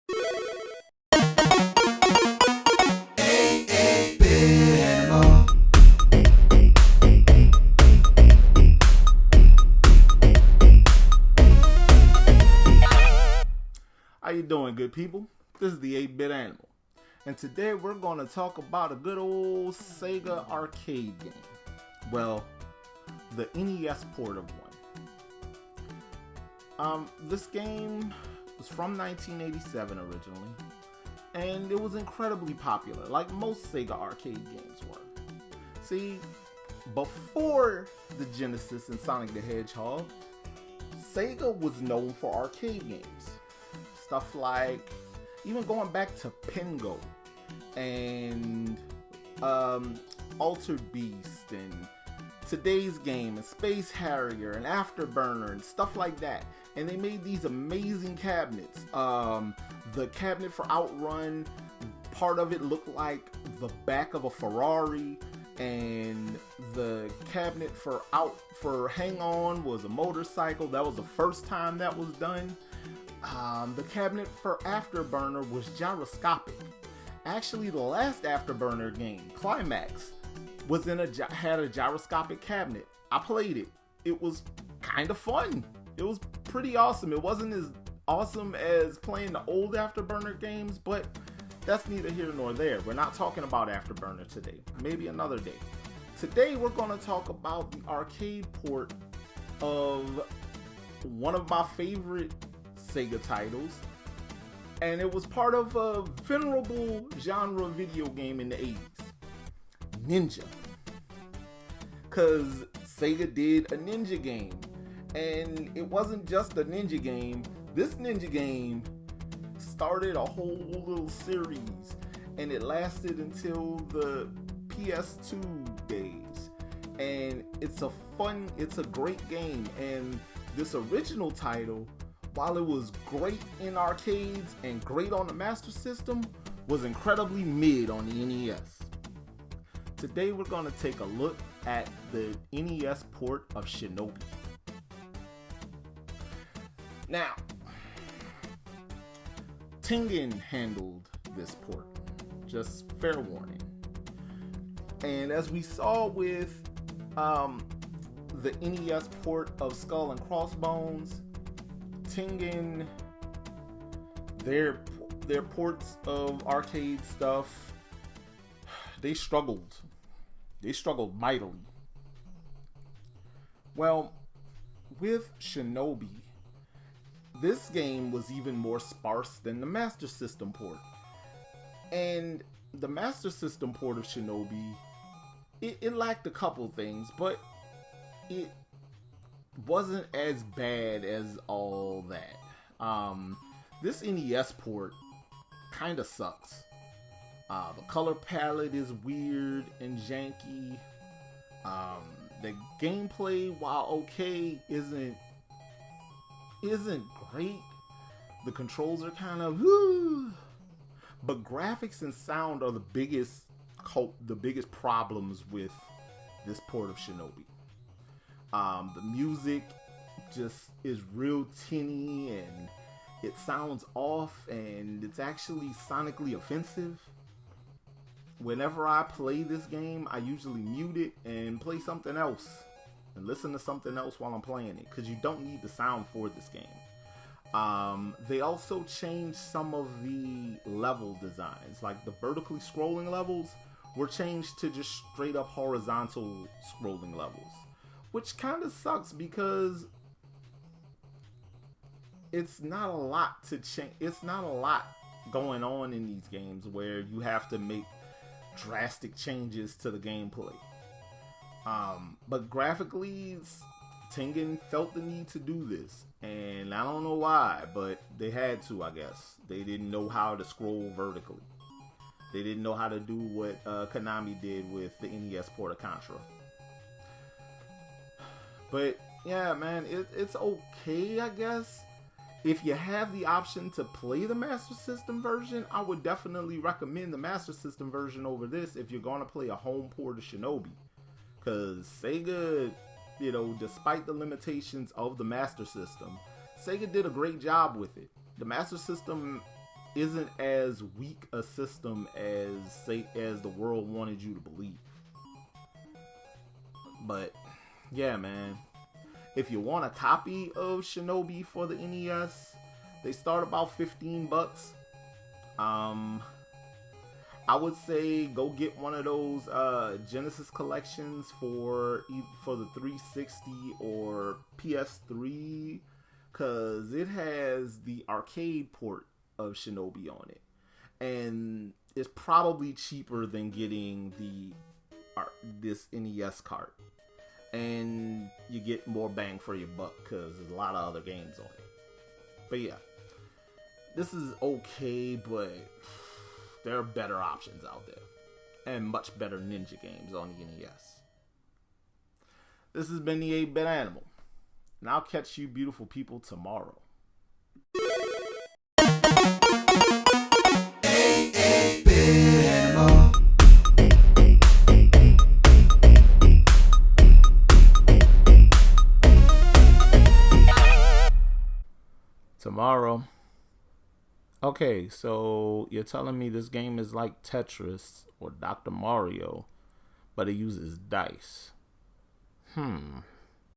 How you doing, good people? This is the 8-Bit Animal, and today we're going to talk about a good old Sega arcade game. Well, the NES port of one. This game was from 1987 originally, and it was incredibly popular, like most Sega arcade games were. See, before the Genesis and Sonic the Hedgehog, Sega was known for arcade games. Stuff like, even going back to Pingo and Altered Beast and Today's Game and Space Harrier and Afterburner and stuff like that. And they made these amazing cabinets. The cabinet for Outrun, part of it looked like the back of a Ferrari, and the cabinet for Hang On was a motorcycle. That was the first time that was done. The cabinet for Afterburner was gyroscopic. Actually, the last Afterburner game, Climax, had a gyroscopic cabinet. I played it. It was kind of fun. It was pretty awesome. It wasn't as awesome as playing the old Afterburner games, but that's neither here nor there. We're not talking about Afterburner today. Maybe another day. Today, we're going to talk about the arcade port of one of my favorite Sega titles, and it was part of a venerable genre video game in the 80s, Ninja. Cause Sega did a Ninja game, and it wasn't just a Ninja game. This Ninja game started a whole little series, and it lasted until the PS2 days. And it's a great game, and this original title, while it was great in arcades and great on the Master System, was incredibly mid on the NES. Today we're going to take a look at the NES port of Shinobi. Now, Tengen handled this port, just fair warning. And as we saw with the NES port of Skull and Crossbones, Tengen, their ports of arcade stuff, they struggled mightily. Well, with Shinobi, this game was even more sparse than the Master System port. And the Master System port of Shinobi, it lacked a couple things, but it wasn't as bad as all that. This NES port kind of sucks. The color palette is weird and janky. The gameplay, while okay, isn't great. The controls are kind of but graphics and sound are the biggest problems with this port of Shinobi. The music just is real tinny, and it sounds off, and it's actually sonically offensive. Whenever I play this game, I usually mute it and play something else and listen to something else while I'm playing it, because you don't need the sound for this game. They also changed some of the level designs, like the vertically scrolling levels were changed to just straight up horizontal scrolling levels, which kind of sucks because it's not a lot to change. It's not a lot going on in these games where you have to make drastic changes to the gameplay. But graphically, Tengen felt the need to do this, and I don't know why, but they had to, I guess. They didn't know how to scroll vertically. They didn't know how to do what Konami did with the NES port of Contra. But yeah, man, it's okay, I guess. If you have the option to play the Master System version, I would definitely recommend the Master System version over this if you're going to play a home port of Shinobi. Because Sega, despite the limitations of the Master System, Sega did a great job with it. The Master System isn't as weak a system as the world wanted you to believe. But yeah, man. If you want a copy of Shinobi for the NES, they start about $15. I would say go get one of those Genesis collections for the 360 or PS3, cause it has the arcade port of Shinobi on it, and it's probably cheaper than getting this NES cart, and you get more bang for your buck because there's a lot of other games on it. But yeah, this is okay, but there are better options out there, and much better ninja games on the NES. This has been the 8-Bit Animal, and I'll catch you beautiful people tomorrow. 8-Bit Animal. Tomorrow. Okay, so you're telling me this game is like Tetris or Dr. Mario, but it uses dice.